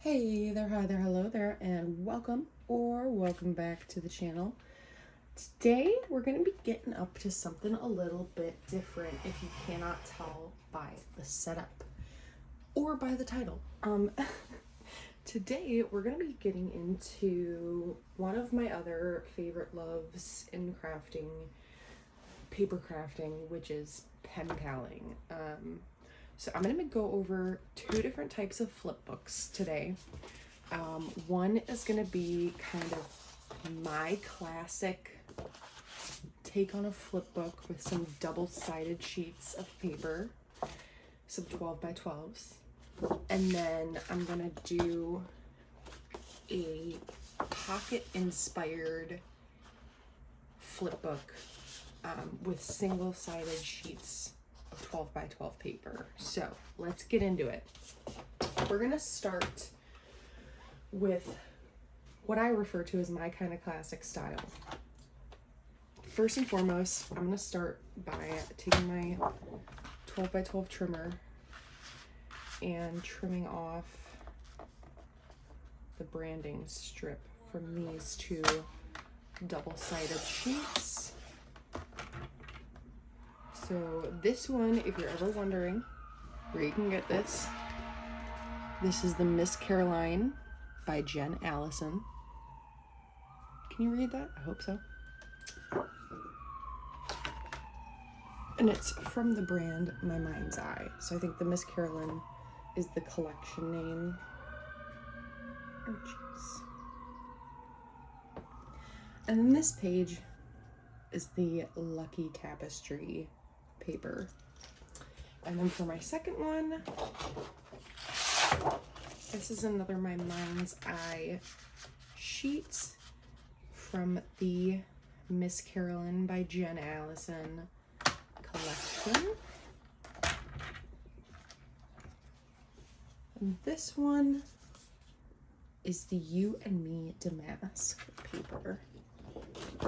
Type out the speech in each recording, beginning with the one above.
Hey there, hi there, hello there, and welcome back to the channel. Today we're going to be getting up to something a little bit different, if you cannot tell by the setup or by the title. Today we're going to be getting into one of my other favorite loves in crafting, paper crafting, which is pen paling. So I'm going to go over two different types of flip books today. One is going to be kind of my classic take on a flip book with some double-sided sheets of paper, some 12 by 12s. And then I'm going to do a pocket-inspired flip book with single-sided sheets 12 by 12 paper. So let's get into it. We're gonna start with what I refer to as my kind of classic style. First and foremost, I'm gonna start by taking my 12 by 12 trimmer and trimming off the branding strip from these two double-sided sheets. So this one, if you're ever wondering where you can get this, this is the Miss Caroline by Jen Allison. Can you read that? I hope so. And it's from the brand My Mind's Eye. So I think the Miss Caroline is the collection name. Oh, jeez. And then this page is the Lucky Tapestry paper. And then for my second one, this is another My Mind's Eye sheet from the Miss Caroline by Jen Allison collection. And this one is the You and Me Damask paper.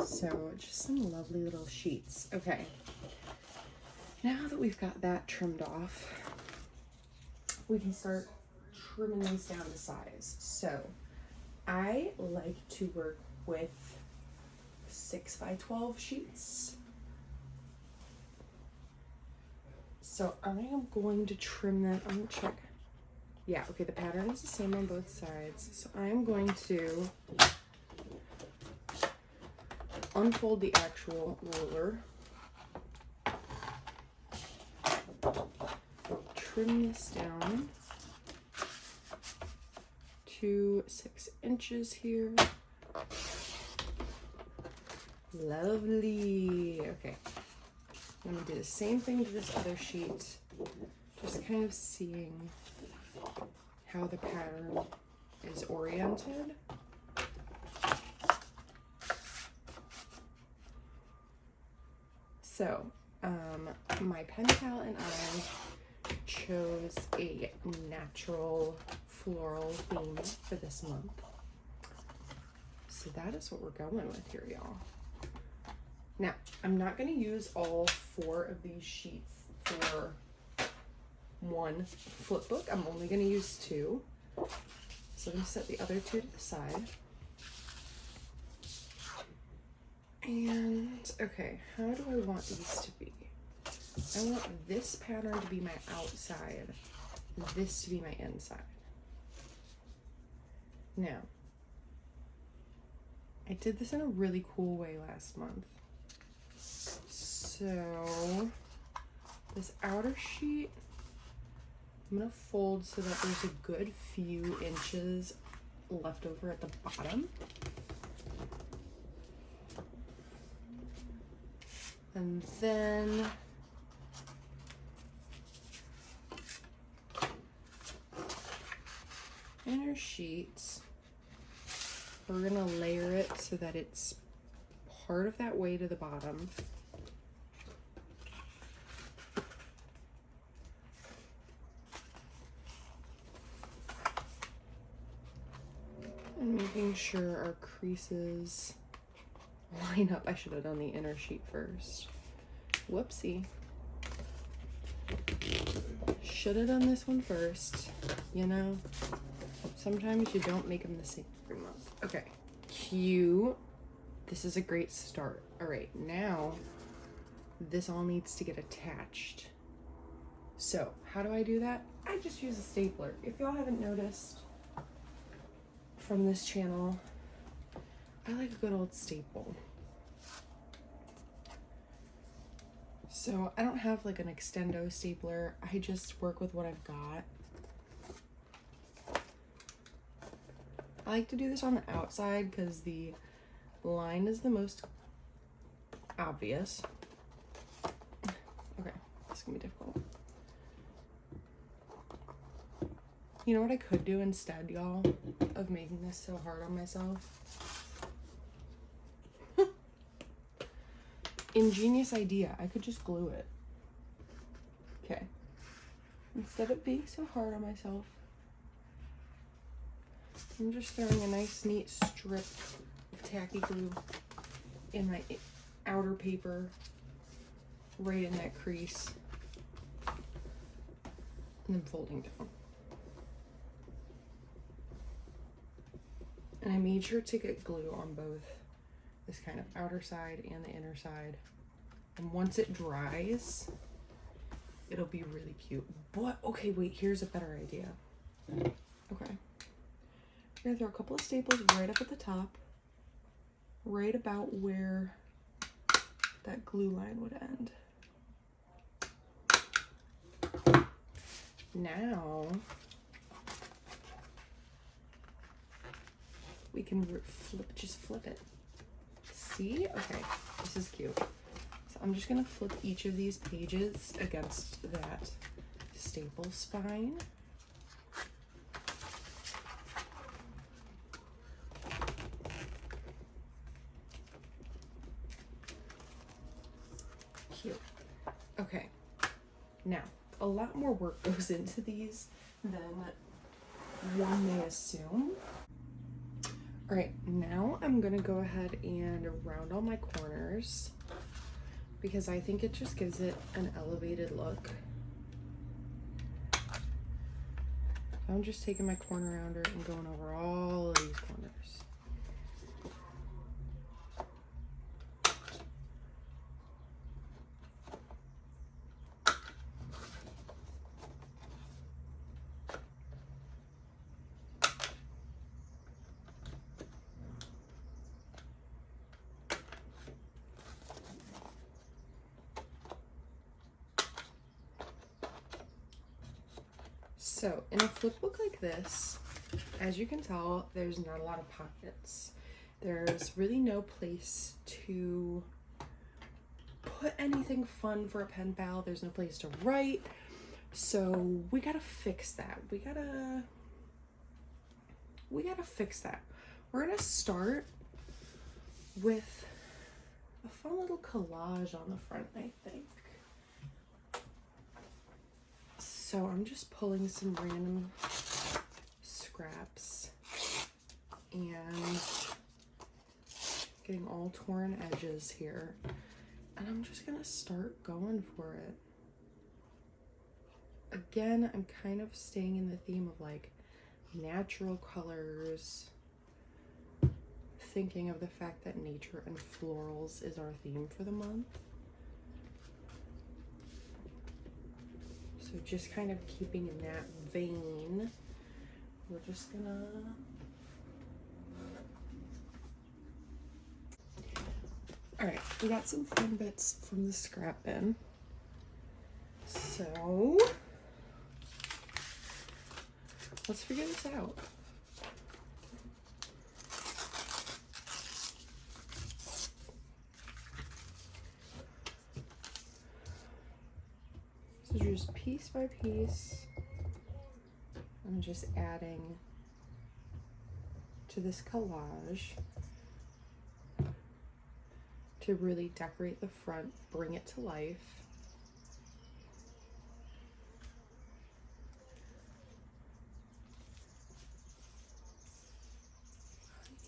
So just some lovely little sheets. Okay. Now that we've got that trimmed off, we can start trimming these down to size. So I like to work with 6 by 12 sheets. So I am going to trim that. I'm going to check. Yeah, okay, the pattern is the same on both sides. So I am going to unfold the actual ruler, trim this down to 6 inches here. Lovely. Okay, I'm gonna do the same thing to this other sheet, just kind of seeing how the pattern is oriented. So my pen pal and I chose a natural floral theme for this month. So that is what we're going with here, y'all. Now, I'm not going to use all 4 of these sheets for one flip book. I'm only going to use 2. So I'm going to set the other 2 to the side. And, okay, how do I want these to be? I want this pattern to be my outside, this to be my inside. Now, I did this in a really cool way last month. So, this outer sheet, I'm going to fold so that there's a good few inches left over at the bottom. And then inner sheets, we're gonna layer it so that it's part of that way to the bottom. And making sure our creases line up. I should have done the inner sheet first. Whoopsie. Should have done this one first, you know? Sometimes you don't make them the same every month. Okay, cute. This is a great start. All right, now this all needs to get attached. So how do I do that? I just use a stapler. If y'all haven't noticed from this channel, I like a good old staple. So I don't have like an extendo stapler. I just work with what I've got. I like to do this on the outside because the line is the most obvious. Okay, this is gonna be difficult. You know what I could do instead, y'all, of making this so hard on myself? Ingenious idea. I could just glue it. Okay. Instead of being so hard on myself, I'm just throwing a nice neat strip of tacky glue in my outer paper, right in that crease, and then folding down. And I made sure to get glue on both this kind of outer side and the inner side. And once it dries, it'll be really cute. But, okay, wait, here's a better idea. Okay. We're gonna throw a couple of staples right up at the top, right about where that glue line would end. Now, we can just flip it. See? Okay, this is cute. So I'm just gonna flip each of these pages against that staple spine. Cute. Okay, now a lot more work goes into these than one may assume. All right, now I'm gonna go ahead and round all my corners because I think it just gives it an elevated look. I'm just taking my corner rounder and going over all of these corners. So in a flip book like this, as you can tell, there's not a lot of pockets. There's really no place to put anything fun for a pen pal. There's no place to write. So we gotta fix that. We gotta fix that. We're gonna start with a fun little collage on the front, I think. So I'm just pulling some random scraps and getting all torn edges here. And I'm just gonna start going for it. Again, I'm kind of staying in the theme of like natural colors, thinking of the fact that nature and florals is our theme for the month. So just kind of keeping in that vein, we're just gonna... All right, we got some fun bits from the scrap bin. So let's figure this out. So just piece by piece, I'm just adding to this collage to really decorate the front, bring it to life.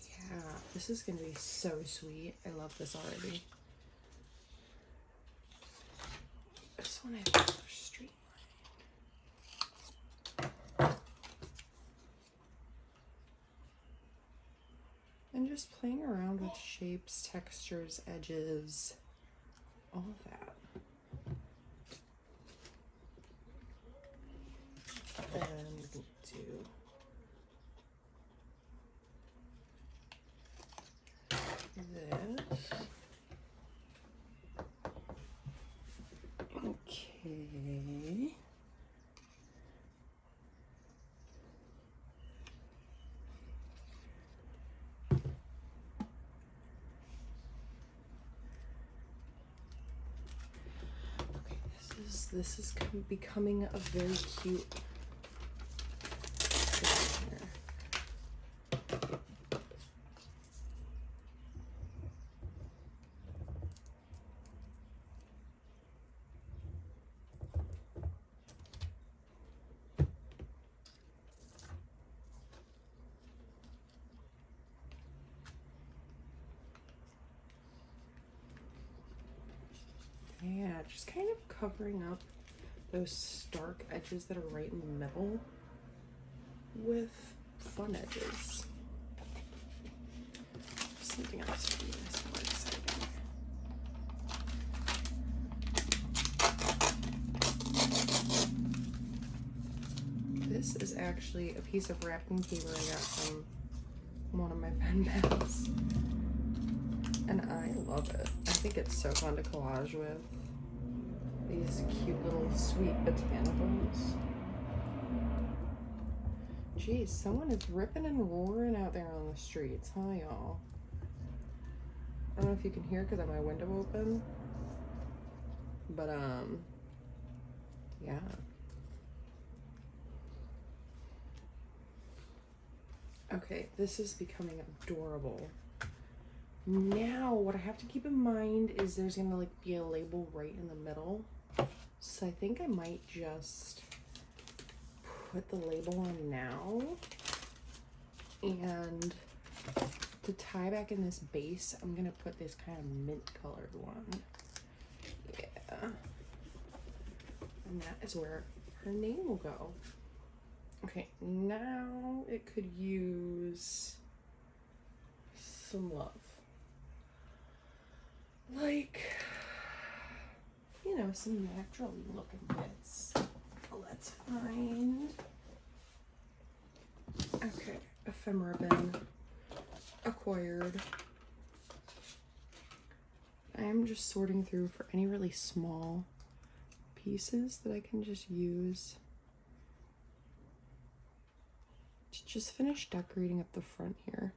Yeah, this is gonna be so sweet. I love this already. This one I think is streamlined. And just playing around with shapes, textures, edges, all of that. And we can do this. Okay. This is becoming a very cute container. Yeah, just kind of covering up those stark edges that are right in the middle with fun edges. Something else to be more exciting. This is actually a piece of wrapping paper I got from one of my pen pals. And I love it. I think it's so fun to collage with. These cute little sweet botanicals. Geez, someone is ripping and roaring out there on the streets, huh, y'all? I don't know if you can hear because I have my window open. But, yeah. Okay, this is becoming adorable. Now, what I have to keep in mind is there's gonna like be a label right in the middle. So I think I might just put the label on now. And to tie back in this base, I'm gonna put this kind of mint colored one. Yeah. And that is where her name will go. Okay, now it could use some love. Like, you know, some natural looking bits. Let's find, okay, ephemera bin, acquired. I am just sorting through for any really small pieces that I can just use to just finish decorating up the front here.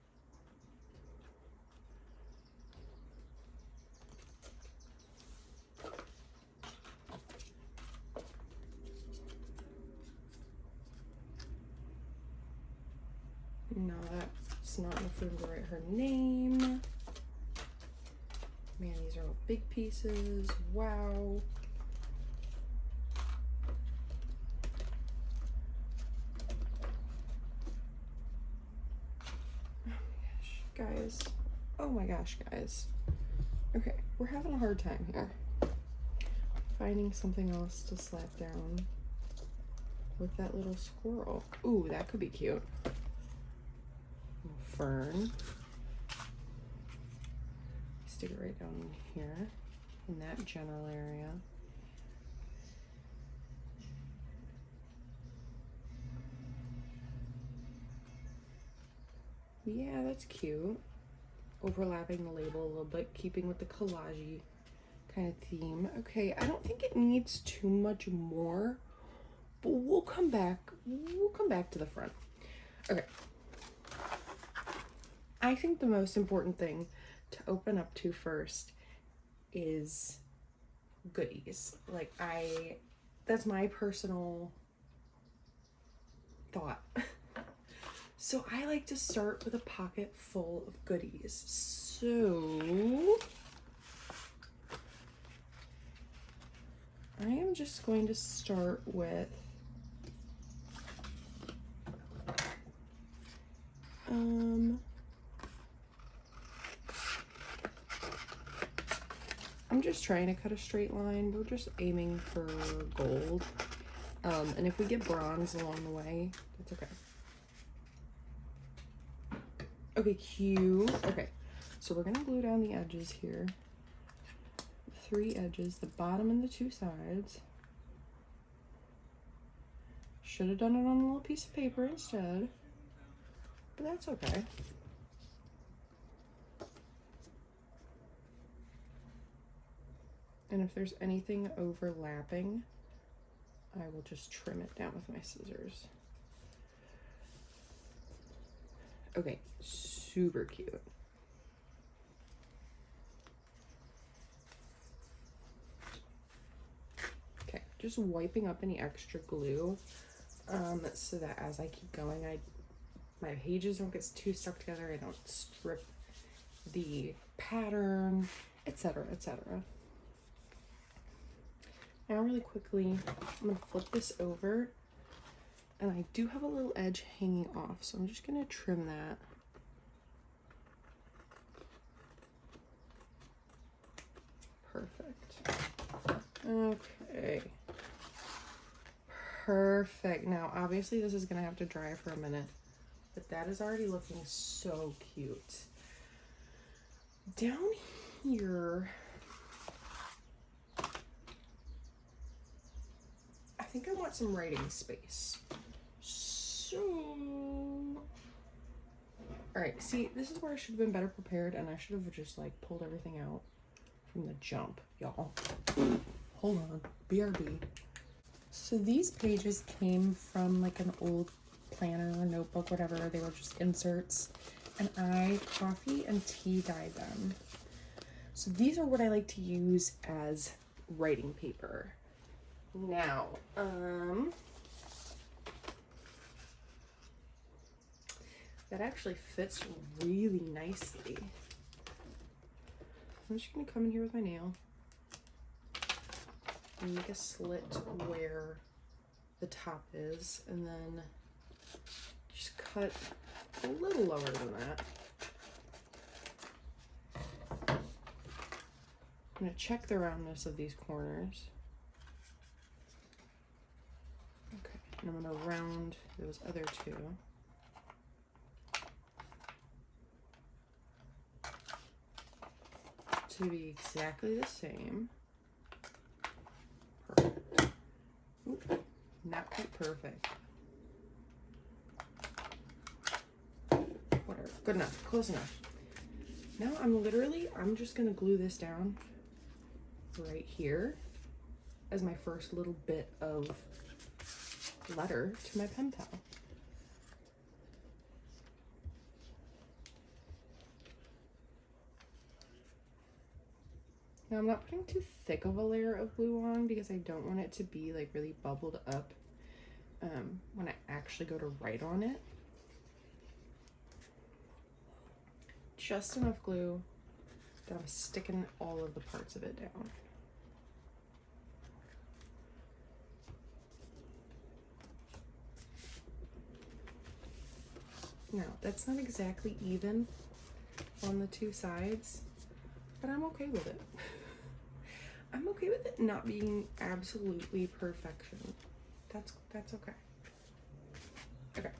No, that's not enough room to write her name. Man, these are all big pieces. Wow. Guys, oh my gosh, guys. Okay, we're having a hard time here. Finding something else to slap down with that little squirrel. Ooh, that could be cute. Little fern. Stick it right down here in that general area. Yeah, that's cute. Overlapping the label a little bit, keeping with the collage-y kind of theme. Okay, I don't think it needs too much more, but we'll come back. We'll come back to the front. Okay. I think the most important thing to open up to first is goodies. Like, that's my personal thought. So I like to start with a pocket full of goodies. So I am just going to start with I'm just trying to cut a straight line. We're just aiming for gold. And if we get bronze along the way, that's okay. Okay, cute. Okay, so we're gonna glue down the edges here. 3 edges, the bottom and the 2 sides. Should have done it on a little piece of paper instead, but that's okay. And if there's anything overlapping, I will just trim it down with my scissors. Okay, super cute. Okay, just wiping up any extra glue so that as I keep going, my pages don't get too stuck together. I don't strip the pattern, etc., etc. Now really quickly, I'm gonna flip this over, and I do have a little edge hanging off, so I'm just gonna trim that. Perfect. Okay. Perfect. Now, obviously this is gonna have to dry for a minute, but that is already looking so cute. Down here, I think I want some writing space. So, all right, see, this is where I should have been better prepared, and I should have just like pulled everything out from the jump, y'all. Hold on, BRB. So these pages came from like an old planner or notebook, whatever. They were just inserts, and I coffee and tea dyed them. So these are what I like to use as writing paper. Now, that actually fits really nicely. I'm just gonna come in here with my nail and make a slit where the top is, and then just cut a little lower than that. I'm gonna check the roundness of these corners. Okay, and I'm gonna round those other 2. To be exactly the same. Perfect. Oop, not quite perfect. Whatever, good enough, close enough. Now I'm just gonna glue this down right here as my first little bit of letter to my pen pal. Now I'm not putting too thick of a layer of glue on because I don't want it to be like really bubbled up when I actually go to write on it. Just enough glue that I'm sticking all of the parts of it down. Now, that's not exactly even on the 2 sides, but I'm okay with it. I'm okay with it not being absolutely perfection. That's okay. Okay.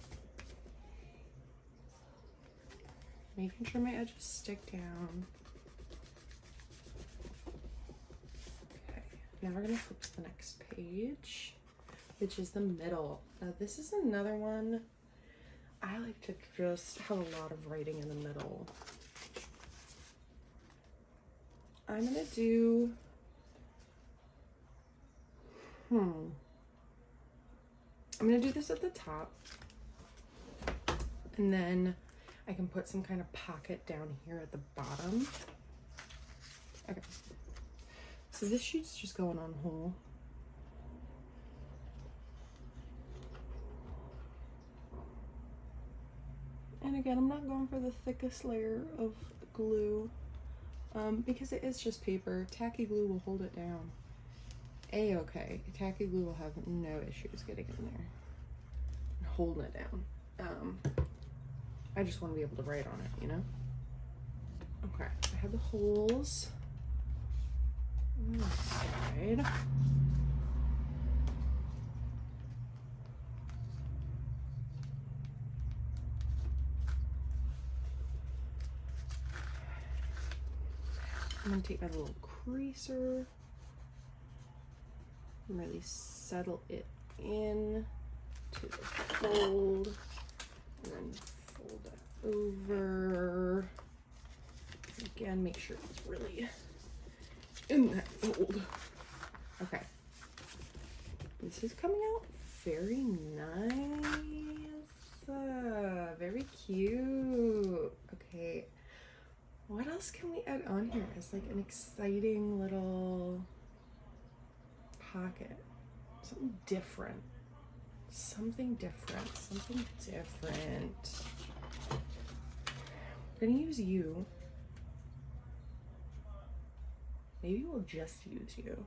Making sure my edges stick down. Okay, now we're gonna flip to the next page, which is the middle. Now this is another one. I like to just have a lot of writing in the middle. I'm gonna do, I'm gonna do this at the top, and then I can put some kind of pocket down here at the bottom. Okay, so this sheet's just going on whole. And again, I'm not going for the thickest layer of glue because it is just paper. Tacky glue will hold it down. A-okay. Tacky glue will have no issues getting in there and holding it down. I just want to be able to write on it, you know? Okay, I have the holes on the side. I'm gonna take my little creaser and really settle it in to the fold, and then fold that over. Again, make sure it's really in that fold. Okay. This is coming out very nice. Very cute. Okay. What else can we add on here as like an exciting little pocket? Something different. Something different. Something different. We're gonna use you. Maybe we'll just use you.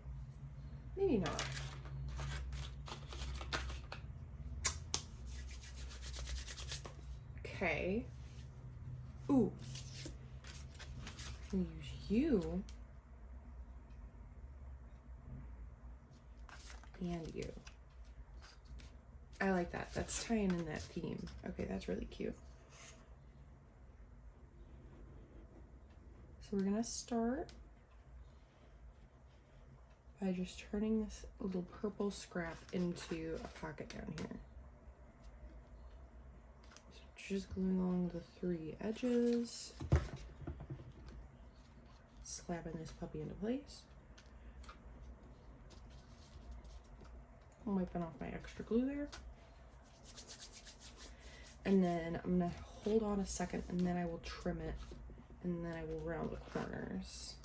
Maybe not. Okay. Ooh. I'm gonna use you and you. I like that. That's tying in that theme. Okay, that's really cute. So we're gonna start by just turning this little purple scrap into a pocket down here. So just gluing along the 3 edges, slapping this puppy into place. I'm wiping off my extra glue there. And then I'm gonna hold on a second and then I will trim it and then I will round the corners.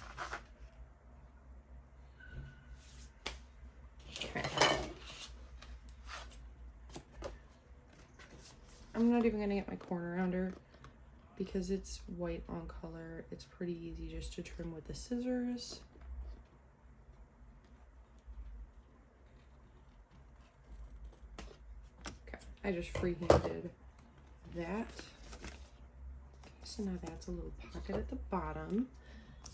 Okay. I'm not even gonna get my corner rounder because it's white on color. It's pretty easy just to trim with the scissors. Okay, I just freehanded that. So now that's a little pocket at the bottom.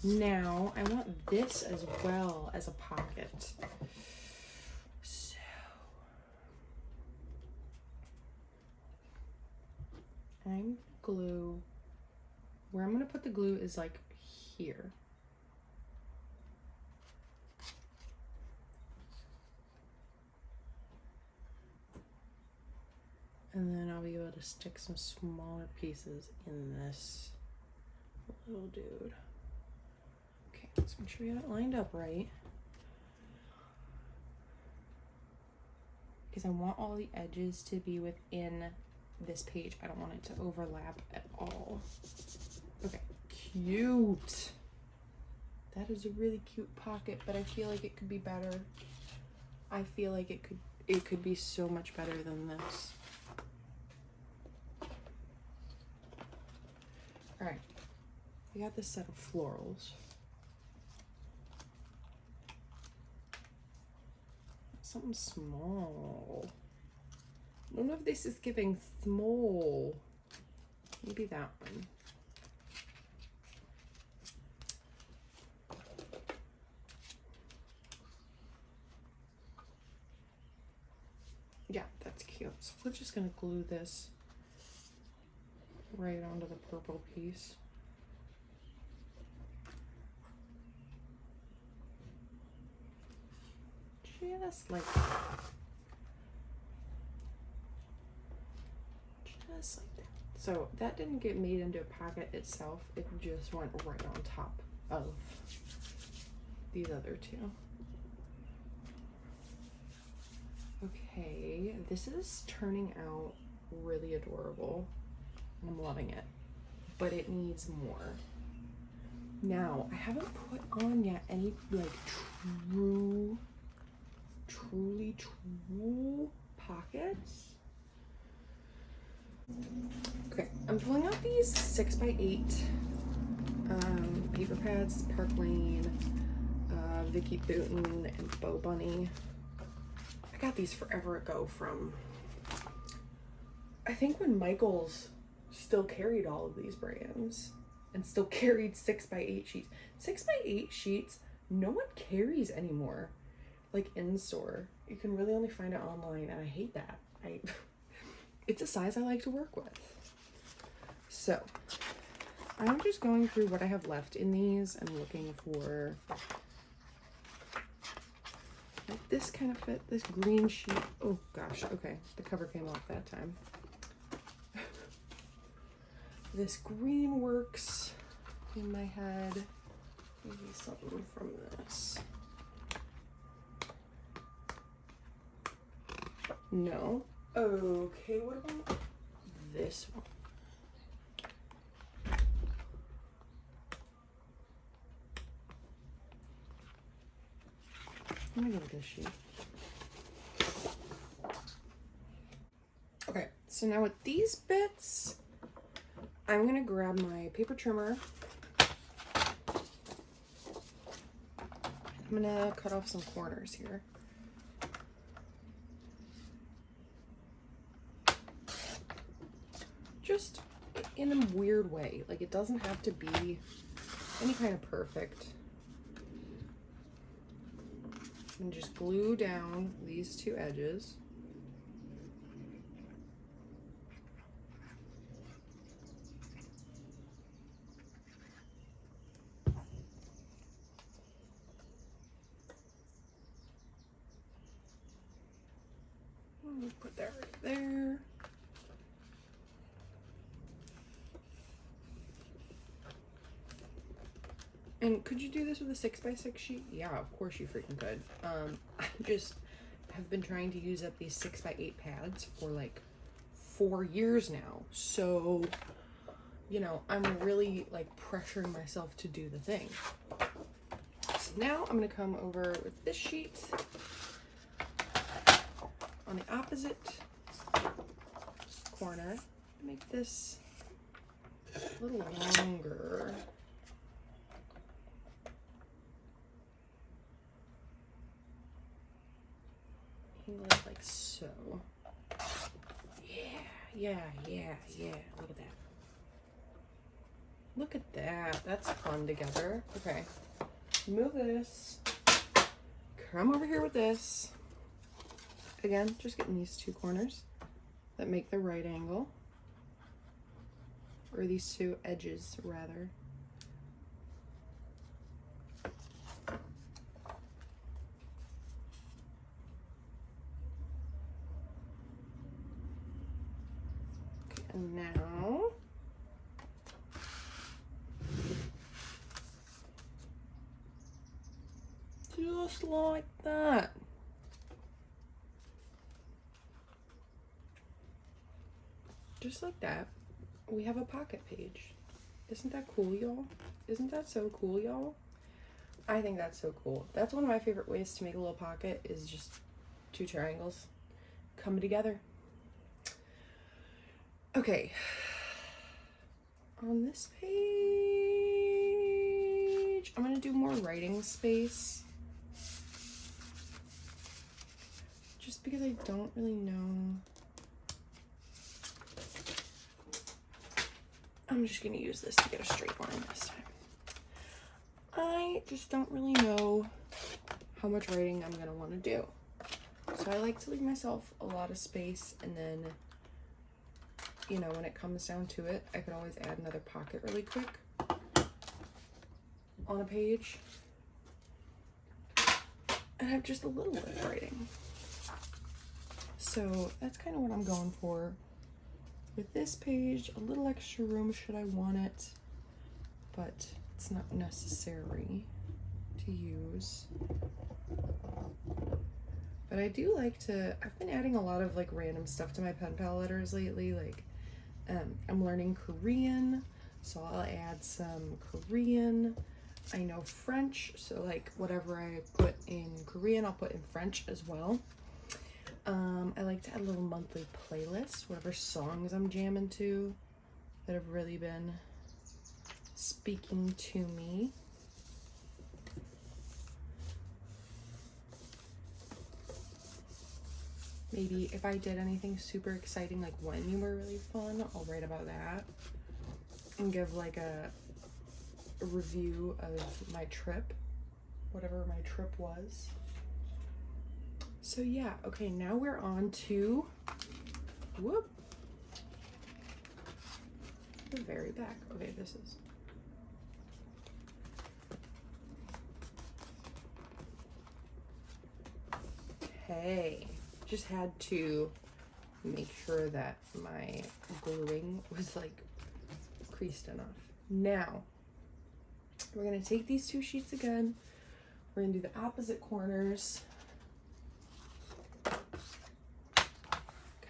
Now I want this as well as a pocket. So I'm glue. Where I'm gonna put the glue is like here. And then I'll be able to stick some smaller pieces in this little dude. Okay, let's make sure we have it lined up right. Because I want all the edges to be within this page. I don't want it to overlap at all. Okay, cute. That is a really cute pocket, but I feel like it could be better. I feel like it could be so much better than this. All right, we got this set of florals. Something small. None of this is giving small. Maybe that one. Yeah, that's cute. So we're just gonna glue this right onto the purple piece. Just like that. Just like that. So that didn't get made into a pocket itself. It just went right on top of these other two. Okay, this is turning out really adorable. I'm loving it, but it needs more. Now, I haven't put on yet any like truly true pockets. Okay, I'm pulling out these 6x8 paper pads, Park Lane, Vicky Booten, and Bo Bunny. I got these forever ago from, I think when Michaels still carried all of these brands and still carried 6x8 sheets. 6x8 sheets, no one carries anymore, like in store. You can really only find it online, and I hate that. It's a size I like to work with. So I'm just going through what I have left in these and looking for like this kind of fit, this green sheet. Oh gosh, okay, the cover came off that time. This green works in my head. Maybe something from this. No. Okay, what about this one? I'm gonna go with this sheet. Okay, so now with these bits, I'm gonna grab my paper trimmer. I'm gonna cut off some corners here. Just in a weird way. Like, it doesn't have to be any kind of perfect. And just glue down these two edges. We'll put that right there. And could you do this with a 6x6 sheet? Yeah, of course you freaking could. I just have been trying to use up these 6x8 pads for like 4 years now. So, you know, I'm really like pressuring myself to do the thing. So now I'm gonna come over with this sheet on the opposite corner. Make this a little longer. Angle it like so. Yeah. Look at that. Look at that. That's fun together. Okay. Move this. Come over here with this. Again, just getting these two corners that make the right angle. Or these two edges, rather. And now, just like that. Just like that, we have a pocket page. Isn't that cool, y'all? Isn't that so cool, y'all? I think that's so cool. That's one of my favorite ways to make a little pocket, is just two triangles coming together. Okay, on this page, I'm gonna do more writing space, just because I don't really know. I'm just gonna use this to get a straight line this time. I just don't really know how much writing I'm gonna wanna do. So I like to leave myself a lot of space, and then, you know, when it comes down to it, I could always add another pocket really quick on a page and have just a little bit of writing. So that's kind of what I'm going for with this page. A little extra room should I want it, but it's not necessary to use. But I do like to, I've been adding a lot of like random stuff to my pen pal letters lately. Like, I'm learning Korean, so I'll add some Korean. I know French, so like whatever I put in Korean, I'll put in French as well. I like to add a little monthly playlist, whatever songs I'm jamming to that have really been speaking to me. Maybe if I did anything super exciting, like when you were really fun, I'll write about that and give like a review of my trip, whatever my trip was. So yeah, okay, now we're on to, the very back. Okay, this is. Okay, just had to make sure that my gluing was like creased enough. Now, we're gonna take these 2 sheets again. We're gonna do the opposite corners.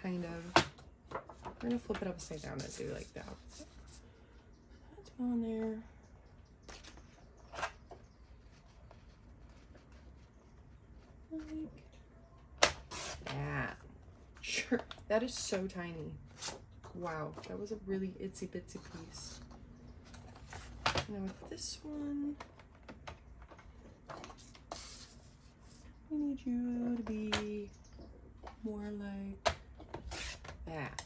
Kind of. We're gonna flip it upside down and do like the opposite. That's on there. Like that. Sure. That is so tiny. Wow, that was a really itsy bitsy piece. Now with this one, I need you to be more like that.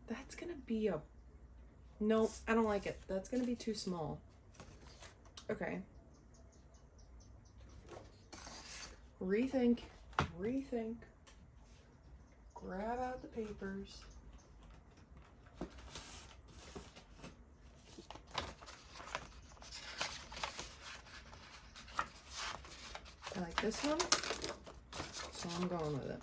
That's gonna be a, nope, I don't like it. That's gonna be too small. Okay. Rethink. Grab out the papers. I like this one, so I'm going with it.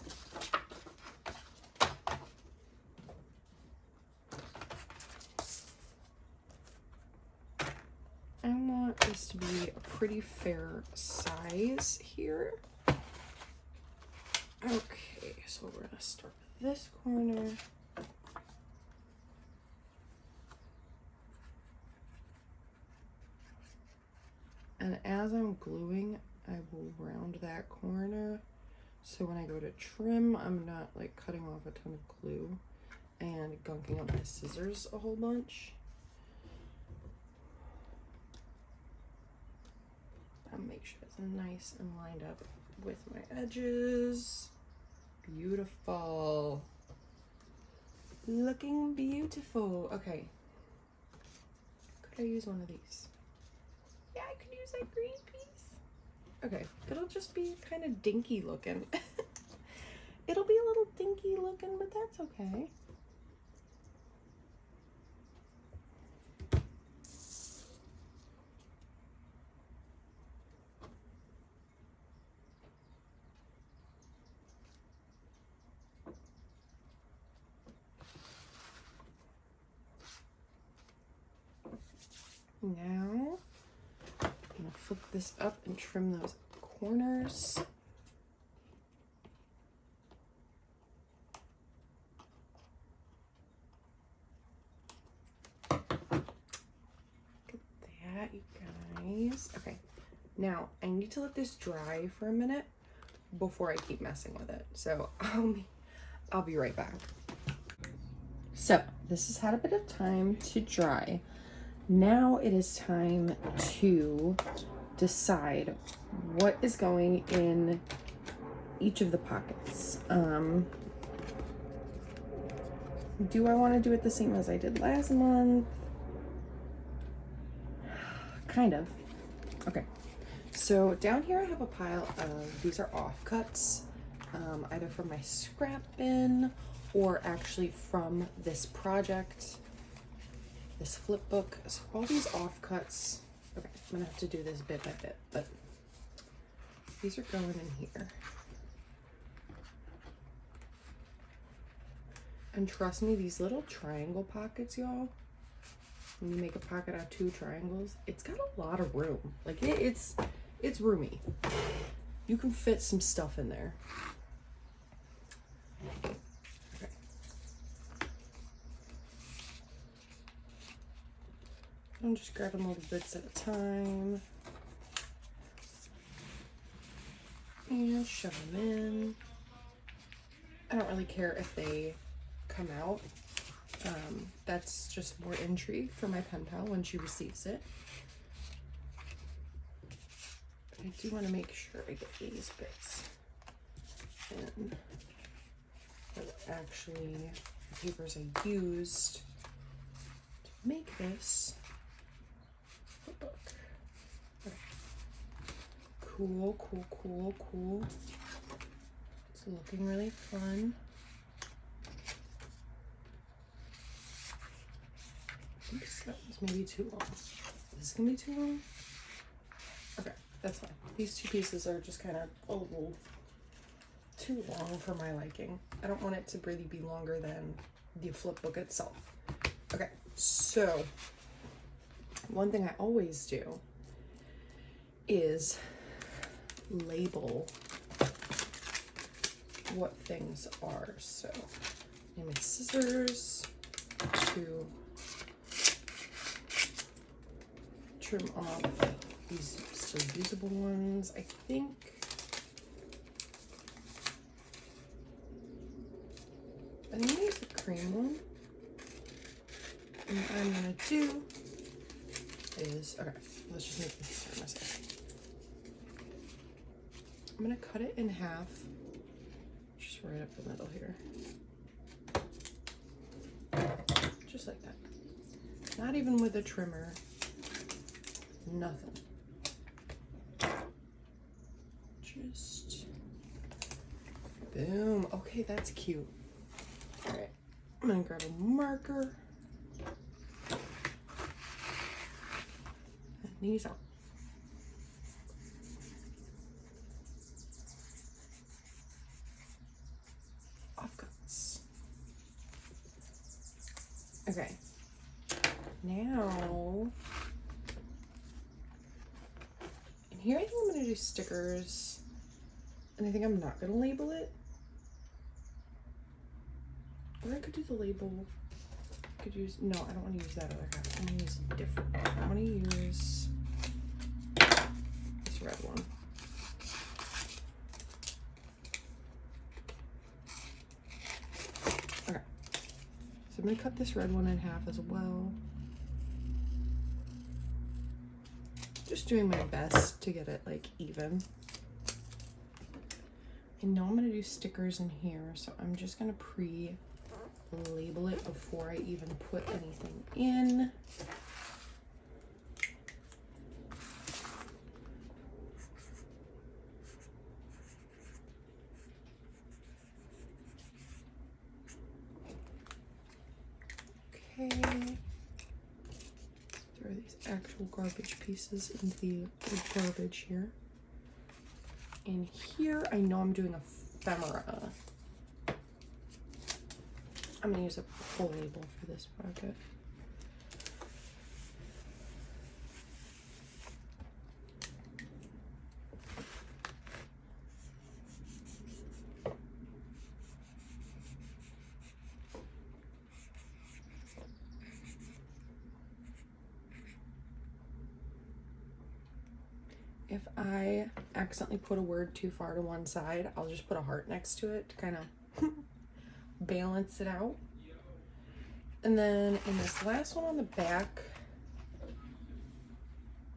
I want this to be a pretty fair size here. Okay, so we're gonna start with this corner. And as I'm gluing, I will round that corner. So when I go to trim, I'm not like cutting off a ton of glue and gunking up my scissors a whole bunch. I'll make sure it's nice and lined up with my edges. Beautiful. Looking beautiful. Okay. Could I use one of these? Yeah, I could use that green piece. Okay, it'll just be kind of dinky looking. It'll be a little dinky looking, but that's okay. Now, I'm gonna flip this up and trim those corners. Look at that, you guys. Okay, now I need to let this dry for a minute before I keep messing with it. So I'll be right back. So this has had a bit of time to dry. Now it is time to decide what is going in each of the pockets. Do I want to do it the same as I did last month? Kind of. Okay. So down here I have a pile of, these are offcuts, either from my scrap bin or actually from this project. This flip book. So all these offcuts, okay, I'm gonna have to do this bit by bit, but these are going in here. And trust me, these little triangle pockets, y'all, when you make a pocket out of 2 triangles, it's got a lot of room. Like it's roomy. You can fit some stuff in there. I'm just grabbing little bits at a time and shove them in. I don't really care if they come out. That's just more intrigue for my pen pal when she receives it. But I do want to make sure I get these bits in. That are actually the papers I used to make this. Book. Okay. Cool. It's looking really fun. Oops, that was maybe too long. Is this gonna be too long? Okay, that's fine. These two pieces are just kind of a little too long for my liking. I don't want it to really be longer than the flip book itself. Okay, so one thing I always do is label what things are. So I need my scissors to trim off these still usable ones. I think I'm gonna use the cream one. And what I'm gonna do is, okay, let's just make this for myself. I'm gonna cut it in half, just right up the middle here. Just like that. Not even with a trimmer, nothing. Just, boom. Okay, that's cute. All right, I'm gonna grab a marker. And these out. Offcuts. Okay. Now, and here I think I'm gonna do stickers, and I think I'm not gonna label it. Or I could do the label. I could use, no, I don't want to use that other half. I'm gonna use a different one. I want to use this red one. Okay. So I'm gonna cut this red one in half as well. Just doing my best to get it like even. I know I'm gonna do stickers in here, so I'm just gonna label it before I even put anything in. Okay. Throw these actual garbage pieces into the garbage here. And here I know I'm doing ephemera. I'm gonna use a full label for this project. If I accidentally put a word too far to one side, I'll just put a heart next to it to kind of balance it out. And then in this last one on the back,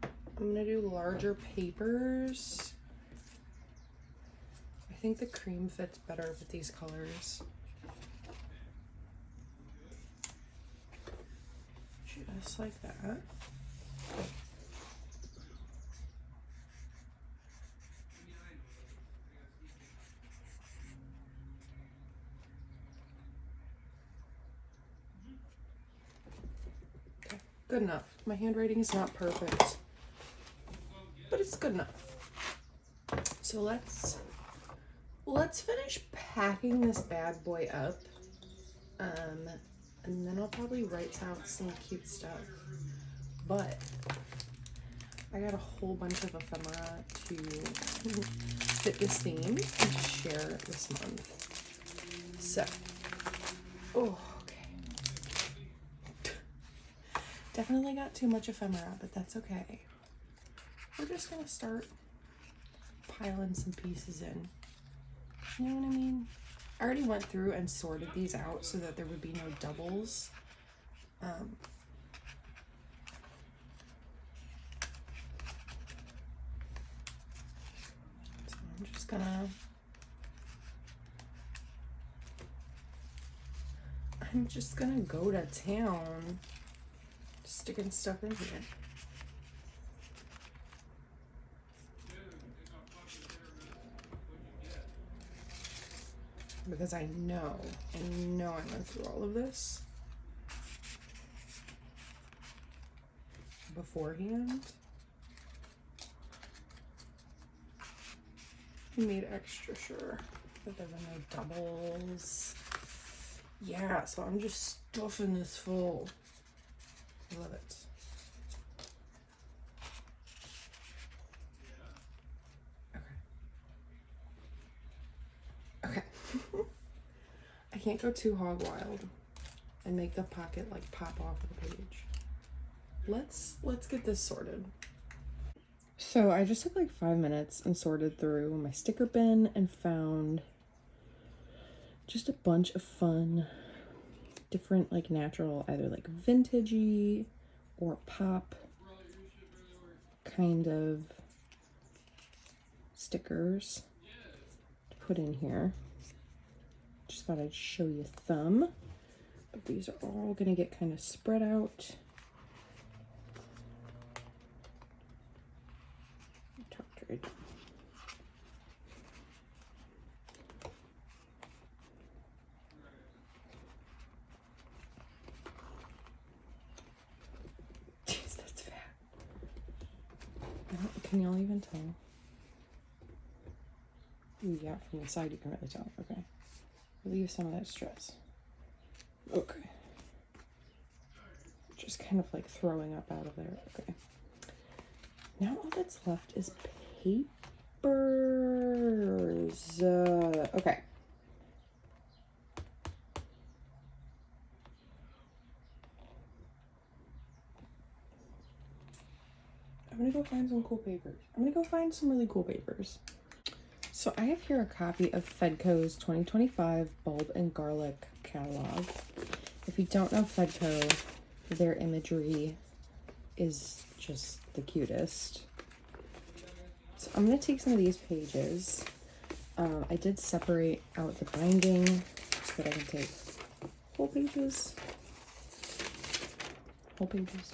I'm gonna do larger papers. I think the cream fits better with these colors. Just like that. Good enough. My handwriting is not perfect, but it's good enough. So let's finish packing this bad boy up, and then I'll probably write out some cute stuff. But I got a whole bunch of ephemera to fit this theme and to share this month. So, oh. Definitely got too much ephemera, but that's okay. We're just gonna start piling some pieces in. You know what I mean? I already went through and sorted these out so that there would be no doubles. So I'm just gonna go to town. Sticking stuff in here. Because I know I went through all of this. beforehand. I made extra sure that there were no doubles. Yeah, so I'm just stuffing this full. I love it. Okay. I can't go too hog wild and make the pocket like pop off the page. Let's get this sorted. So I just took like 5 minutes and sorted through my sticker bin and found just a bunch of fun, different like natural, either like vintagey or pop kind of stickers to put in here. Just thought I'd show you some, but these are all gonna get kind of spread out. Trade. Jeez, that's fat. Can y'all even tell? Ooh, yeah, from the side you can really tell. Okay. Relieve some of that stress. Okay. Just kind of like throwing up out of there. Okay. Now all that's left is papers. Okay. I'm gonna go find some cool papers. I'm gonna go find some really cool papers. So I have here a copy of Fedco's 2025 Bulb and Garlic catalog. If you don't know Fedco, their imagery is just the cutest. So I'm going to take some of these pages. I did separate out the binding so that I can take whole pages. Whole pages.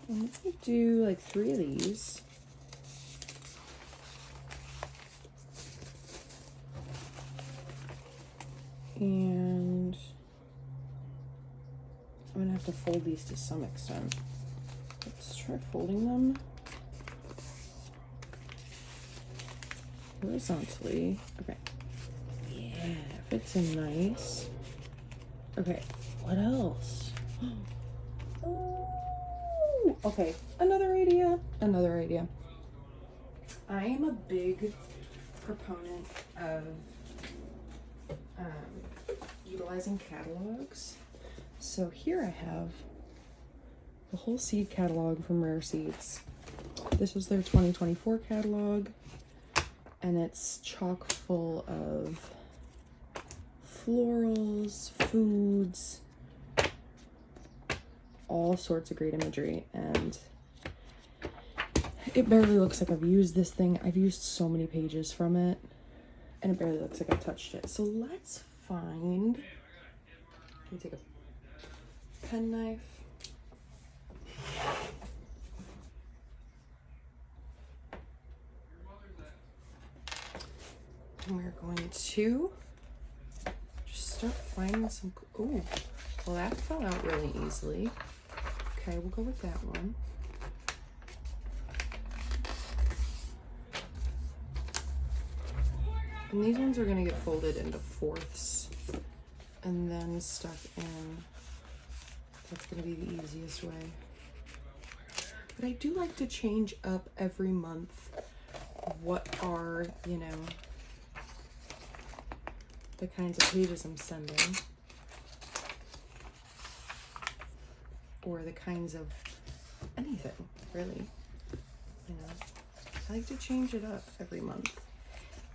I'm going to do like 3 of these. And I'm gonna have to fold these to some extent. Let's try folding them horizontally. Okay. Yeah, fits in nice. Okay, what else? Oh, okay, another idea. Another idea. I am a big proponent of utilizing catalogs. So here I have the whole seed catalog from Rare Seeds. This is their 2024 catalog, and it's chock full of florals, foods, all sorts of great imagery, and it barely looks like I've used this thing. I've used so many pages from it, and it barely looks like I touched it. So let's find, let me take a pen knife. And we're going to just start finding some, ooh, well that fell out really easily. Okay, we'll go with that one. And these ones are gonna get folded into fourths and then stuck in. That's gonna be the easiest way. But I do like to change up every month what are, you know, the kinds of pages I'm sending. Or the kinds of anything, really. You know, I like to change it up every month.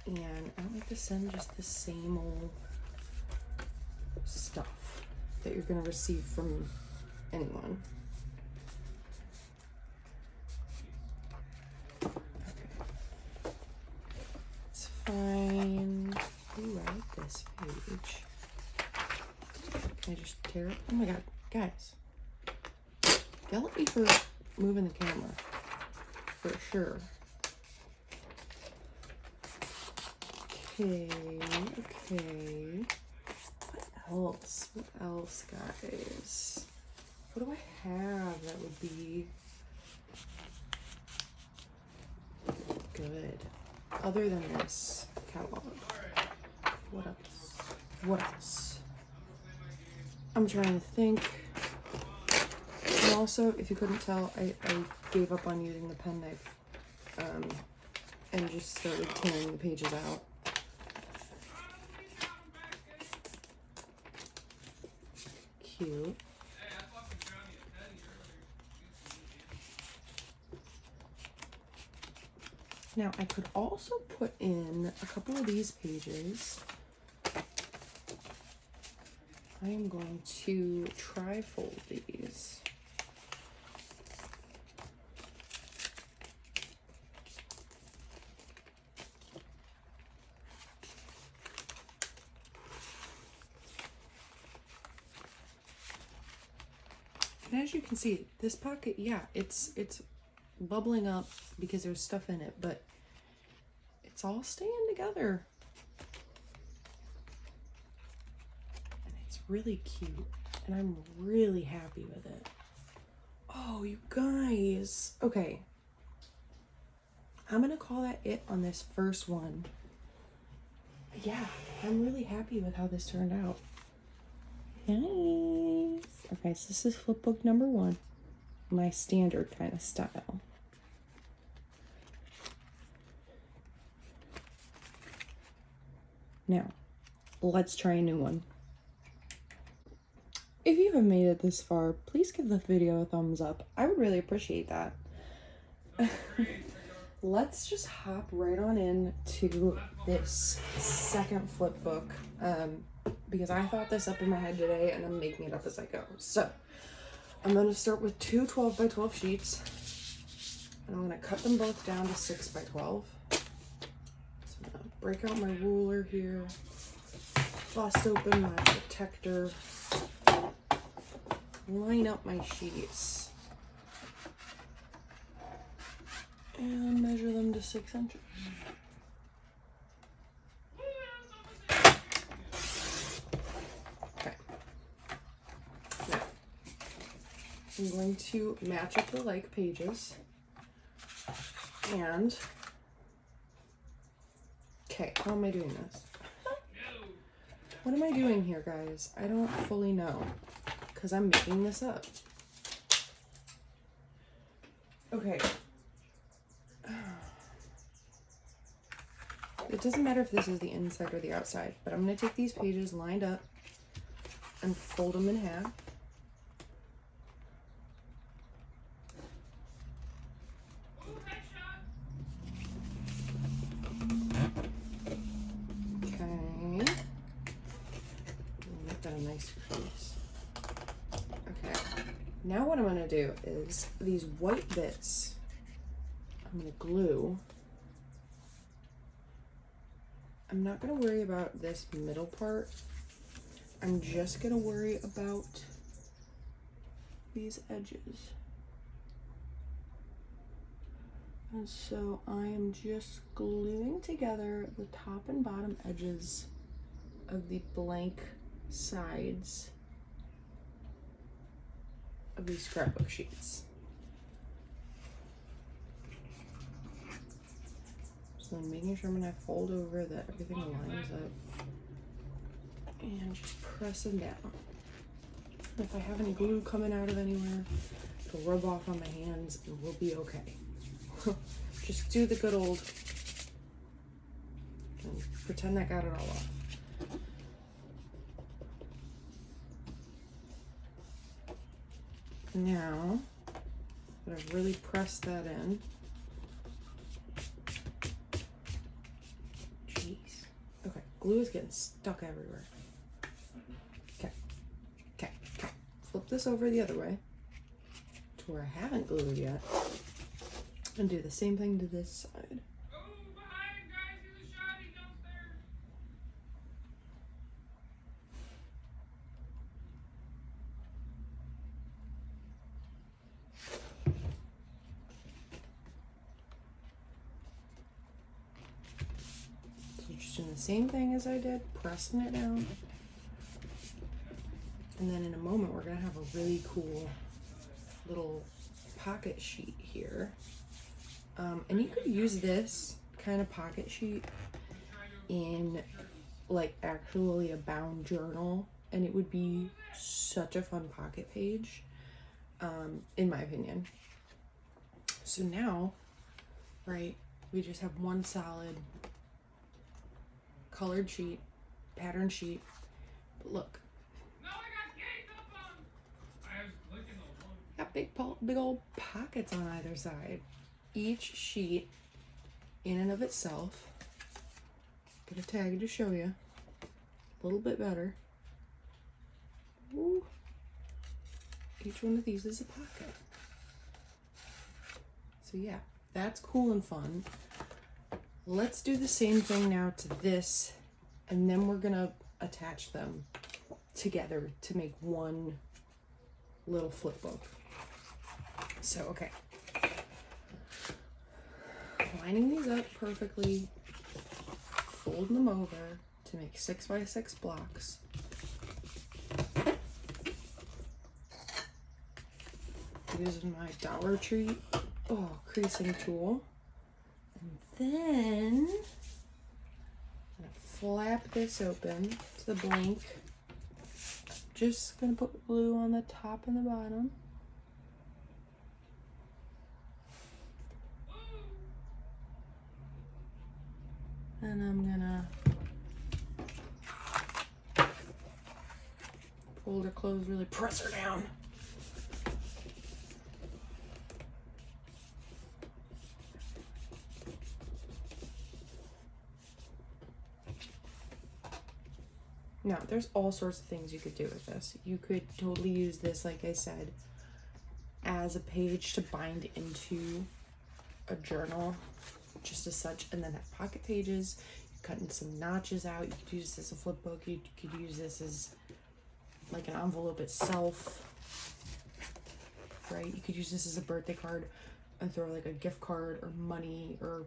And I don't like to send just the same old stuff that you're gonna receive from anyone. Okay. Let's find, ooh, I like this page. Can I just tear it? Oh my god, guys. Yell at me for moving the camera, for sure. Okay, okay. What else? What else, guys? What do I have that would be good other than this catalog? What else? What else? I'm trying to think. And also, if you couldn't tell, I gave up on using the penknife and just started tearing the pages out. Cute. Now, I could also put in a couple of these pages. I am going to tri-fold these. And as you can see, this pocket, yeah, it's bubbling up because there's stuff in it, but it's all staying together. And it's really cute, and I'm really happy with it. Oh, you guys. Okay. I'm gonna call that it on this first one. Yeah, I'm really happy with how this turned out. Nice. Okay, so this is flip book number 1. My standard kind of style. Now, let's try a new one. If you have made it this far, please give the video a thumbs up. I would really appreciate that. Let's just hop right on in to this second flip book, because I thought this up in my head today and I'm making it up as I go. So I'm going to start with 2 12 by 12 sheets, and I'm going to cut them both down to 6 by 12. So I'm going to break out my ruler here, bust open my protector, line up my sheets, and measure them to 6 inches. Okay. Now, I'm going to match up the like pages. And, okay, how am I doing this? What am I doing here, guys? I don't fully know, because I'm making this up. Okay. It doesn't matter if this is the inside or the outside, but I'm going to take these pages lined up and fold them in half. Okay. Make that a nice crease. Okay. Now what I'm going to do is these white bits, I'm going to glue. I'm not going to worry about this middle part. I'm just going to worry about these edges. And so I am just gluing together the top and bottom edges of the blank sides of these scrapbook sheets. So I'm making sure when I fold over that everything lines up, and just press them down. If I have any glue coming out of anywhere, it'll rub off on my hands and we'll be okay. Just do the good old and pretend that got it all off. Now that I've really pressed that in, okay, glue is getting stuck everywhere. Okay. Flip this over the other way to where I haven't glued yet, and do the same thing to this side. So just doing the same thing as I did, pressing it down And then in a moment, we're gonna have a really cool little pocket sheet here. And you could use this kind of pocket sheet in like actually a bound journal, and it would be such a fun pocket page, in my opinion. So now, right, we just have one solid colored sheet, pattern sheet. But look, got big old pockets on either side. Each sheet in and of itself, get a tag to show you a little bit better. Ooh. Each one of these is a pocket. So yeah, that's cool and fun. Let's do the same thing now to this, and then we're gonna attach them together to make one little flip book. So, okay. Lining these up perfectly, folding them over to make 6x6 blocks. Using my Dollar Tree creasing tool. And then I'm gonna flap this open to the blank. Just gonna put glue on the top and the bottom. And I'm gonna fold her close, really press her down. Now, there's all sorts of things you could do with this. You could totally use this, like I said, as a page to bind into a journal, just as such, and then have pocket pages. You cut in some notches out. You could use this as a flip book. You could use this as like an envelope itself, right? You could use this as a birthday card and throw like a gift card or money or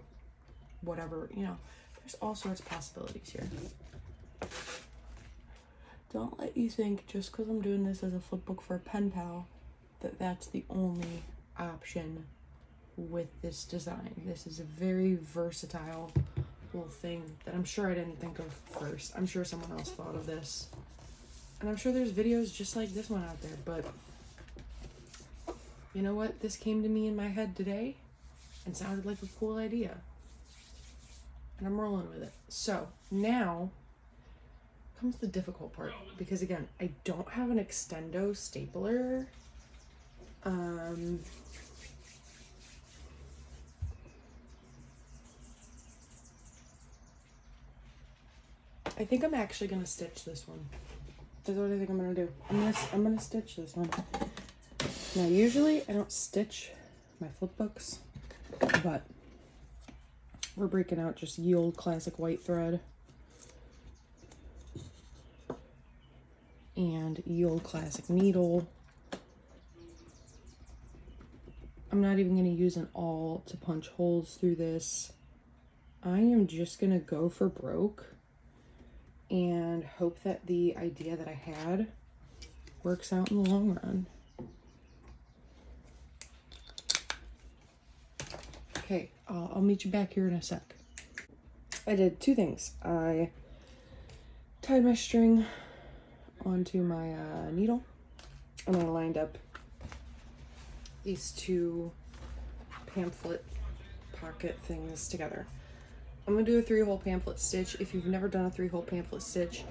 whatever, you know. There's all sorts of possibilities here. Don't let you think just because I'm doing this as a flip book for a pen pal that that's the only option with this design. This is a very versatile little thing that I'm sure I didn't think of first. I'm sure someone else thought of this. And I'm sure there's videos just like this one out there, but you know what? This came to me in my head today and sounded like a cool idea. And I'm rolling with it. So now comes the difficult part, because again, I don't have an extendo stapler. I think I'm actually gonna stitch this one. That's what I think I'm gonna do. I'm gonna stitch this one. Now, usually I don't stitch my flip books, but we're breaking out just ye old classic white thread and ye old classic needle. I'm not even gonna use an awl to punch holes through this. I am just gonna go for broke and hope that the idea that I had works out in the long run. Okay, I'll meet you back here in a sec. I did two things. I tied my string onto my needle, and I lined up these two pamphlet pocket things together. I'm gonna do a 3-hole pamphlet stitch. If you've never done a 3-hole pamphlet stitch,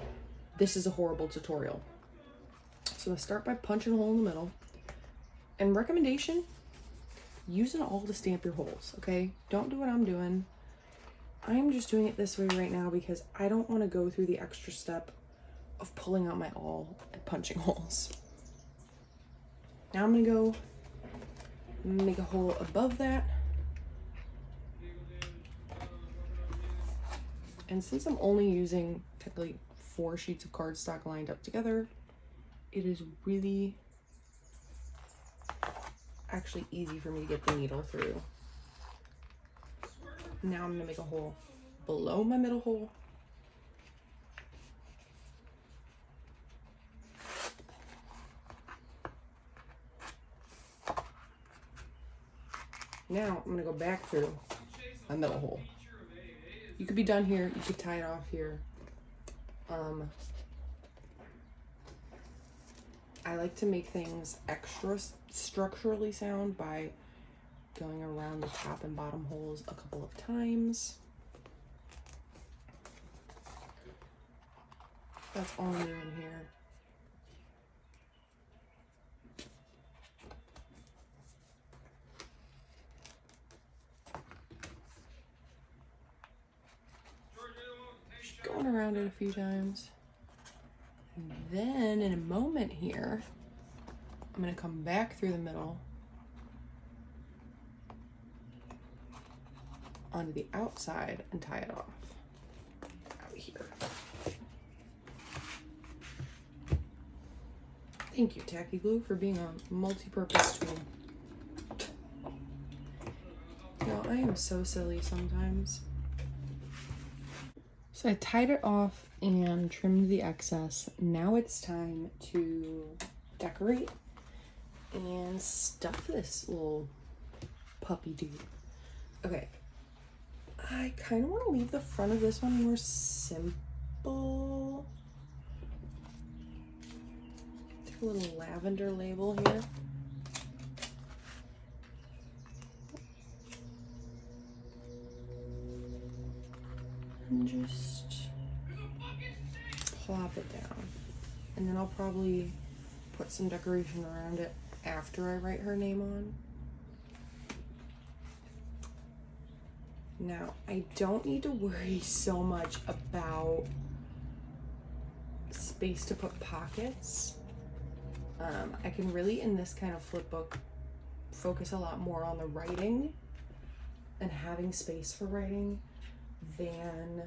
this is a horrible tutorial. So I start by punching a hole in the middle. And recommendation, use an awl to stamp your holes, okay? Don't do what I'm doing. I'm just doing it this way right now because I don't want to go through the extra step of pulling out my awl and punching holes. Now I'm gonna go make a hole above that. And since I'm only using technically 4 sheets of cardstock lined up together, it is really actually easy for me to get the needle through. Now I'm gonna make a hole below my middle hole. Now I'm gonna go back through my middle hole. You could be done here, you could tie it off here. I like to make things extra structurally sound by going around the top and bottom holes a couple of times. That's all new in here. Just going around it a few times. And then in a moment here, I'm going to come back through the middle onto the outside and tie it off out here. Thank you, Tacky Glue, for being a multi-purpose tool. You know, I am so silly sometimes. So I tied it off and trimmed the excess. Now it's time to decorate and stuff this little puppy dude. Okay, I kind of want to leave the front of this one more simple. Take a little lavender label here. And just plop it down. And then I'll probably put some decoration around it after I write her name on. Now, I don't need to worry so much about space to put pockets. I can really, in this kind of flip book, focus a lot more on the writing and having space for writing than,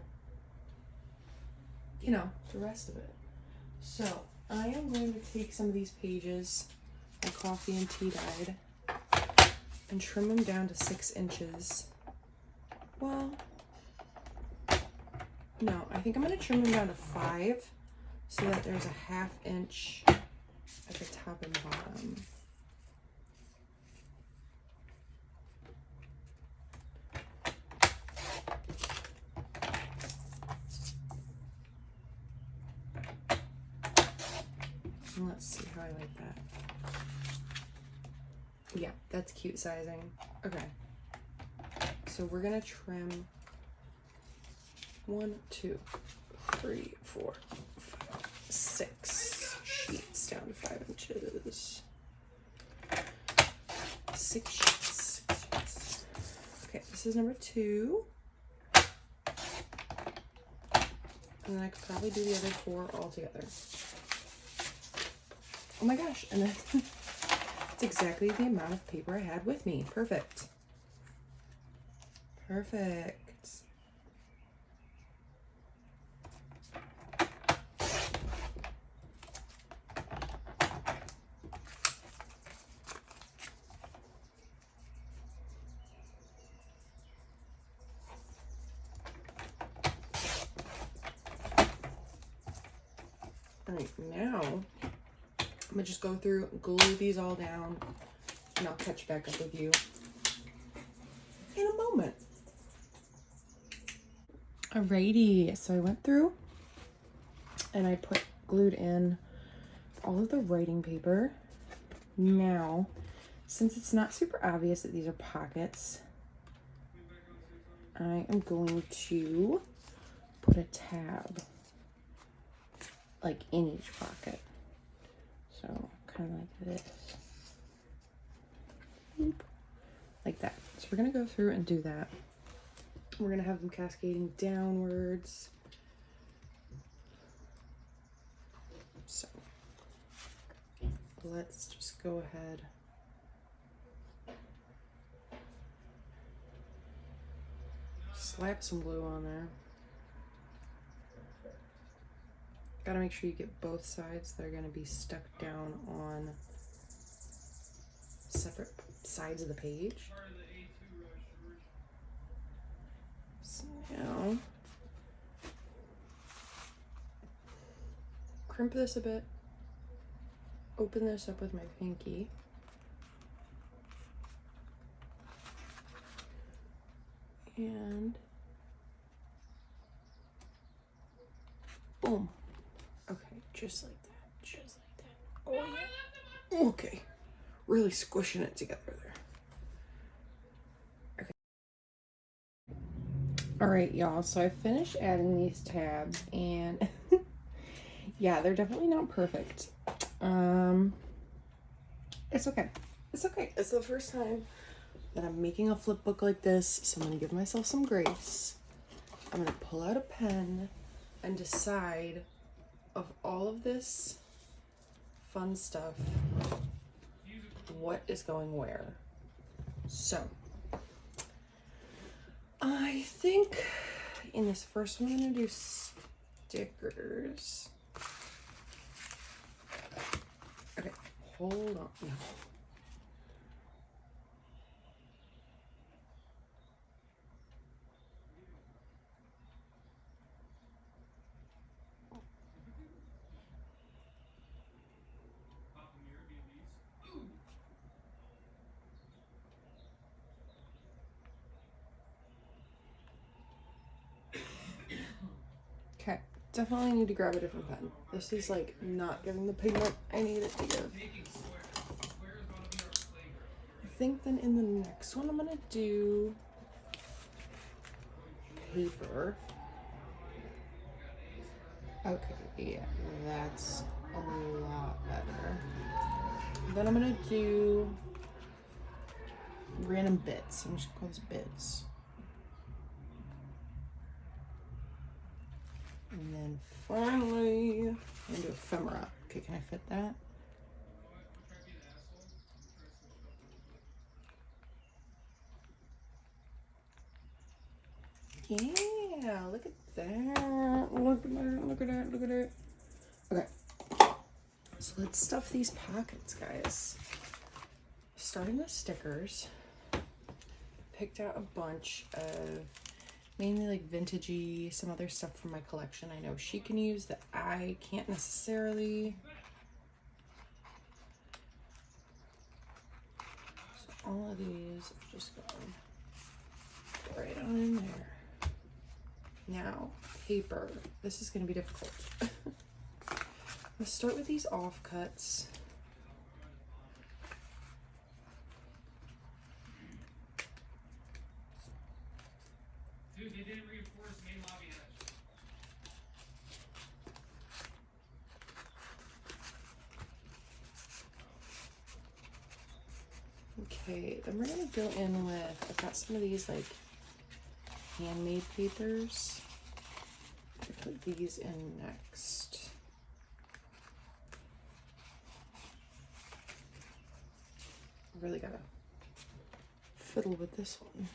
you know, the rest of it. So I am going to take some of these pages, my coffee and tea dyed, and trim them down to 6 inches. Well, no, I think I'm going to trim them down to 5 so that there's a 1/2 inch at the top and bottom. And let's see how I like that. Yeah, that's cute sizing. Okay. So we're gonna trim 1, 2, 3, 4, 5, 6 sheets down to 5 inches. 6 sheets. Okay, this is number 2. And then I could probably do the other 4 all together. Oh my gosh, and that's exactly the amount of paper I had with me. Perfect. Perfect. All right, now I'm gonna just go through, glue these all down, and I'll catch back up with you in a moment. Alrighty, so I went through and I glued in all of the writing paper. Now, since it's not super obvious that these are pockets, I am going to put a tab like in each pocket. So kind of like this. Boop. Like that. So we're gonna go through and do that. We're gonna have them cascading downwards. So let's just go ahead. Slap some glue on there. Gotta make sure you get both sides that are gonna be stuck down on separate sides of the page. So now, crimp this a bit, open this up with my pinky, And boom. Okay, just like that, just like that. Oh yeah. Okay, really squishing it together there. Okay. All right, y'all, so I finished adding these tabs, and yeah, they're definitely not perfect. It's okay. It's okay. It's the first time that I'm making a flip book like this, so I'm gonna give myself some grace. I'm gonna pull out a pen and decide of all of this fun stuff, what is going where. So, I think in this first one I'm gonna do stickers. Okay, hold on. No. Okay, definitely need to grab a different pen. This is like not giving the pigment I need it to give. I think then in the next one I'm gonna do paper. Okay, yeah, that's a lot better. Then I'm gonna do random bits. I'm just gonna call this bits. And then finally, I'm gonna do ephemera. Okay, can I fit that? Yeah, look at that. Look at that, look at that, look at that. Okay, so let's stuff these pockets, guys. Starting with stickers. Picked out a bunch of mainly like vintagey, some other stuff from my collection I know she can use that I can't necessarily. So all of these are just going right on in there. Now, paper. This is going to be difficult. Let's start with these offcuts. Dude, they didn't reinforce main lobby edge. Okay, then we're going to go in with, I've got some of these like handmade papers. I put these in next. Really gotta fiddle with this one.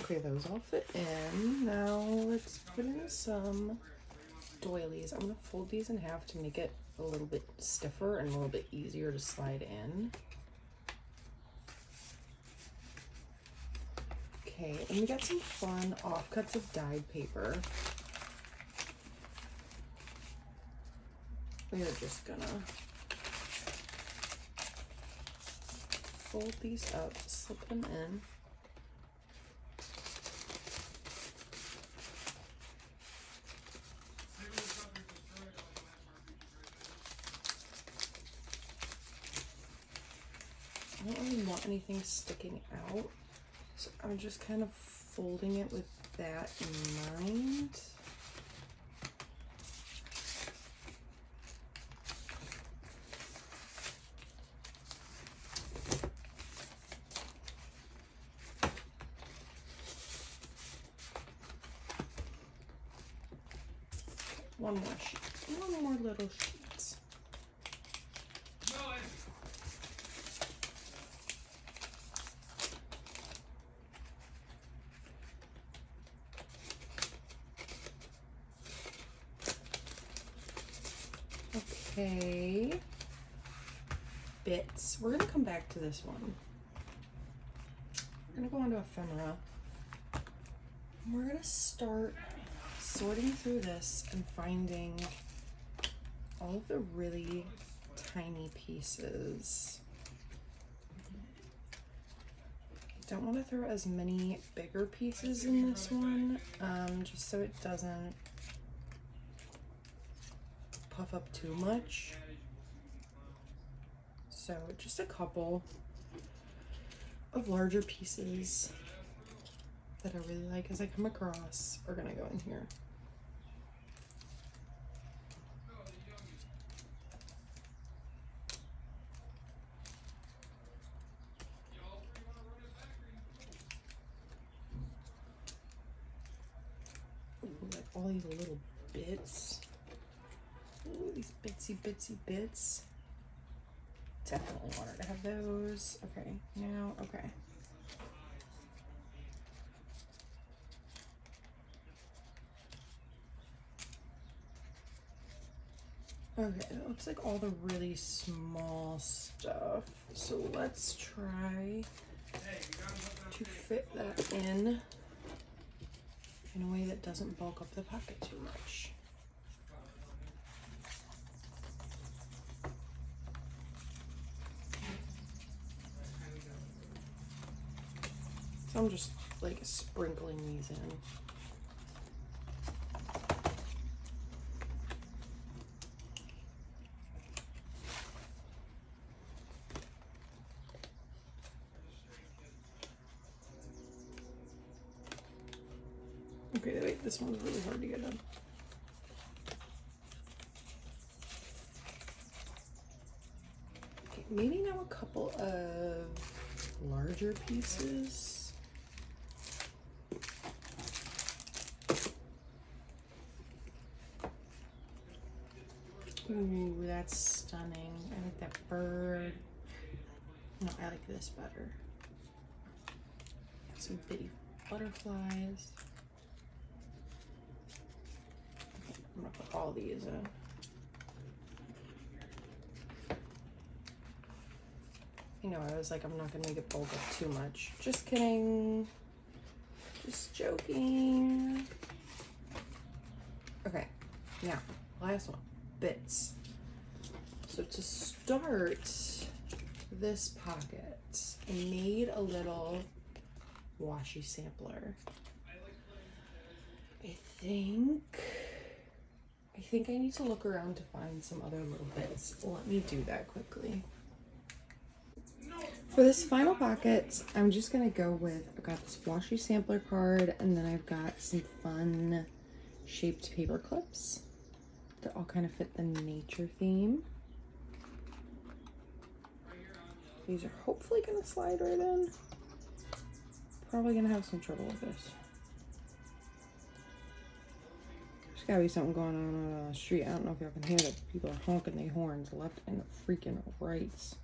Okay, those all fit in. Now let's put in some doilies. I'm gonna fold these in half to make it a little bit stiffer and a little bit easier to slide in. Okay, and we got some fun offcuts of dyed paper. We are just gonna fold these up, slip them in. I don't really want anything sticking out, so I'm just kind of folding it with that in mind. One more sheet, one more little sheet. Okay. bits. We're gonna come back to this one. We're gonna go on to ephemera. We're gonna start sorting through this and finding all of the really tiny pieces. Don't want to throw as many bigger pieces in this one, just so it doesn't puff up too much. So just a couple of larger pieces that I really like as I come across are gonna go in here. Ooh, like all these little bits. Ooh, these bitsy bits. Definitely wanted to have those. Okay, now, okay. Okay, that looks like all the really small stuff. So let's try to fit that in a way that doesn't bulk up the pocket too much. So I'm just like sprinkling these in. Okay, wait, this one's really hard to get in. Okay, maybe now a couple of larger pieces. Ooh, that's stunning. I like that bird. No, I like this better. Got some bitty butterflies. Okay, I'm gonna put all these in. You know, I was like, I'm not gonna make it bulk up too much. Just kidding. Just joking. Okay, now, last one. Bits. So to start this pocket, I made a little washi sampler. I think I need to look around to find some other little bits. Let me do that quickly. For this final pocket, I'm just gonna go with, I've got this washi sampler card, and then I've got some fun shaped paper clips that all kind of fit the nature theme. These are hopefully gonna slide right in. Probably gonna have some trouble with this. There's gotta be something going on the street. I don't know if y'all can hear that. People are honking their horns left and freaking rights.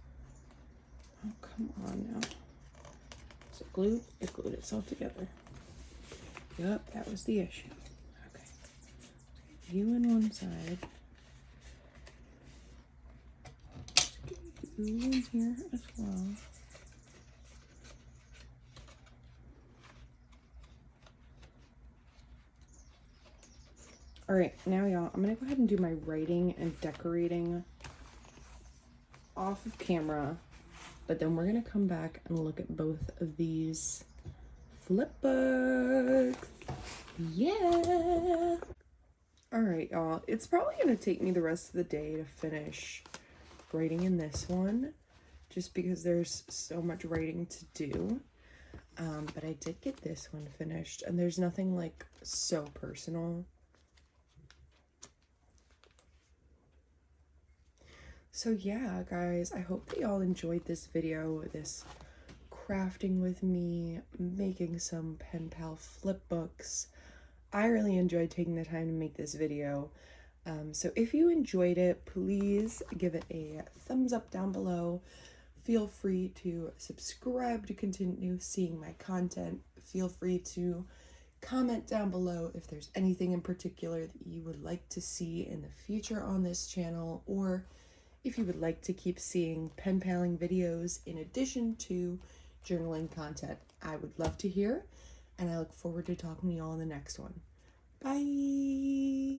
Oh, come on now. Is it glued? It glued itself together. Yup, that was the issue. Okay. You on one side. You in here as well. Alright, now y'all, I'm gonna go ahead and do my writing and decorating off of camera, but then we're gonna come back and look at both of these flip books. Yeah! Alright, y'all, it's probably gonna take me the rest of the day to finish writing in this one, just because there's so much writing to do. But I did get this one finished, and there's nothing like so personal. So yeah, guys, I hope that y'all enjoyed this video, this crafting with me, making some pen pal flip books. I really enjoyed taking the time to make this video. So if you enjoyed it, please give it a thumbs up down below. Feel free to subscribe to continue seeing my content. Feel free to comment down below if there's anything in particular that you would like to see in the future on this channel, or if you would like to keep seeing pen paling videos in addition to journaling content. I would love to hear, and I look forward to talking to you all in the next one. Bye!